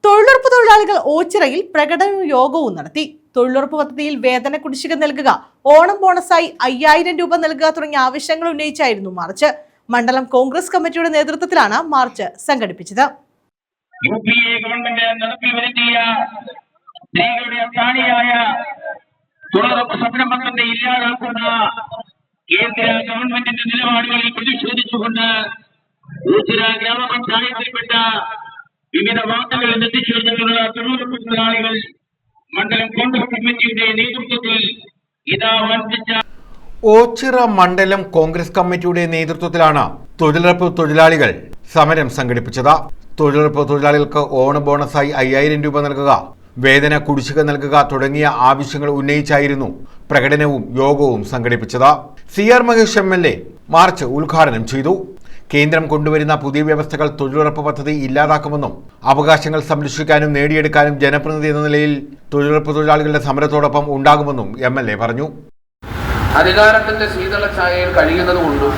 തൊഴിലുറപ്പ് തൊഴിലാളികൾ ഓച്ചിറയിൽ പ്രകടനവും യോഗവും നടത്തി. തൊഴിലുറപ്പ് പദ്ധതിയിൽ വേതന കുടിശ്ശിക നൽകുക, ഓണം ബോണസായി 5000 രൂപ നൽകുക തുടങ്ങിയ ആവശ്യങ്ങൾ ഉന്നയിച്ചായിരുന്നു മാർച്ച്. മണ്ഡലം കോൺഗ്രസ് കമ്മിറ്റിയുടെ നേതൃത്വത്തിലാണ് മാർച്ച് സംഘടിപ്പിച്ചത്. കേന്ദ്ര ഗവൺമെന്റിന്റെ നിലപാടുകളിൽ പ്രതിഷേധിച്ചുകൊണ്ട് ഗ്രാമപഞ്ചായത്തിൽപ്പെട്ട വിവിധ വാർത്തകളിൽ എത്തിച്ചേർന്നിട്ടുള്ള തൊഴിലുറപ്പ് തൊഴിലാളികൾ മണ്ഡലം കോൺഗ്രസ് കമ്മിറ്റിയുടെ നേതൃത്വത്തിൽ ഓച്ചിറ മണ്ഡലം കോൺഗ്രസ് കമ്മിറ്റിയുടെ നേതൃത്വത്തിലാണ് തൊഴിലുറപ്പ് തൊഴിലാളികൾ സമരം സംഘടിപ്പിച്ചത്. തൊഴിലുറപ്പ് തൊഴിലാളികൾക്ക് ഓണ ബോണസായി 5000 രൂപ നൽകുക, വേതന കുടിശ്ശിക നൽകുക തുടങ്ങിയ ആവശ്യങ്ങൾ ഉന്നയിച്ചായിരുന്നു പ്രകടനവും യോഗവും സംഘടിപ്പിച്ചത്. CR മഹേഷ് MLA മാർച്ച് ഉദ്ഘാടനം ചെയ്തു. കേന്ദ്രം കൊണ്ടുവരുന്ന പുതിയ വ്യവസ്ഥകൾ തൊഴിലുറപ്പ് പദ്ധതി ഇല്ലാതാക്കുമെന്നും അവകാശങ്ങൾ സംരക്ഷിക്കാനും നേടിയെടുക്കാനും ജനപ്രതിനിധി എന്ന നിലയിൽ തൊഴിലുറപ്പ് തൊഴിലാളികളുടെ സമരത്തോടൊപ്പം ഉണ്ടാകുമെന്നും MLA പറഞ്ഞു. അധികാരത്തിന്റെ ശീതള ഛായയിൽ കഴിയുന്നതുകൊണ്ടും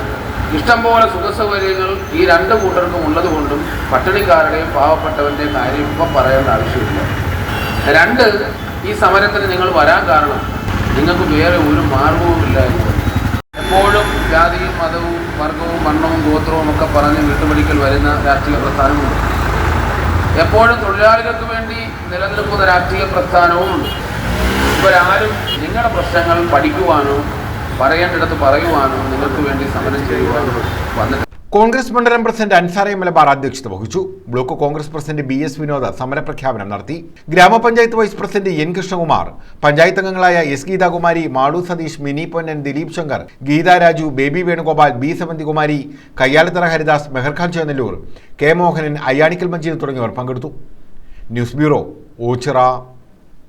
ഇഷ്ടംപോലെ സുഖസൗകര്യങ്ങൾ ഈ രണ്ട് കൂട്ടർക്കും ഉള്ളതുകൊണ്ടും പട്ടിണിക്കാരുടെയും പാവപ്പെട്ടവരുടെയും കാര്യം ഇപ്പം പറയേണ്ട ആവശ്യമില്ല. രണ്ട്, ഈ സമരത്തിന് നിങ്ങൾ വരാൻ കാരണം നിങ്ങൾക്ക് വേറെ ഒരു മാർഗവുമില്ല എന്ന്. എപ്പോഴും ജാതിയും മതവും വർഗവും വർണ്ണവും ഗോത്രവും ഒക്കെ പറഞ്ഞ് വിട്ടുപിടിക്കൽ വരുന്ന രാഷ്ട്രീയ പ്രസ്ഥാനമുണ്ട്. എപ്പോഴും തൊഴിലാളികൾക്ക് വേണ്ടി നിലനിൽക്കുന്ന രാഷ്ട്രീയ പ്രസ്ഥാനവുമുണ്ട്. ഇവരാരും നിങ്ങളുടെ പ്രശ്നങ്ങൾ പഠിക്കുവാനോ പറയേണ്ടിടത്ത് പറയുവാനോ നിങ്ങൾക്ക് വേണ്ടി സമരം ചെയ്യുവാനോ വന്നിട്ട്. കോൺഗ്രസ് മണ്ഡലം പ്രസിഡന്റ് അൻസാർ മലബാർ അധ്യക്ഷത വഹിച്ചു. Block Congress president BS Vinod സമരപ്രഖ്യാപനം നടത്തി. ഗ്രാമപഞ്ചായത്ത് vice president N Krishnakumar, panchayat അംഗങ്ങളായ S Geethakumari, Malu Satheesh, Mini Ponnan, Dileep Shankar, Geetha Raju, Baby Venugopal, B Samanthikumari, Kayyalathara Haridas, Meharkhan Chennallur, K Mohanan, Ayyanikkal Majeed തുടങ്ങിയവർ പങ്കെടുത്തു. News bureau, Ochira.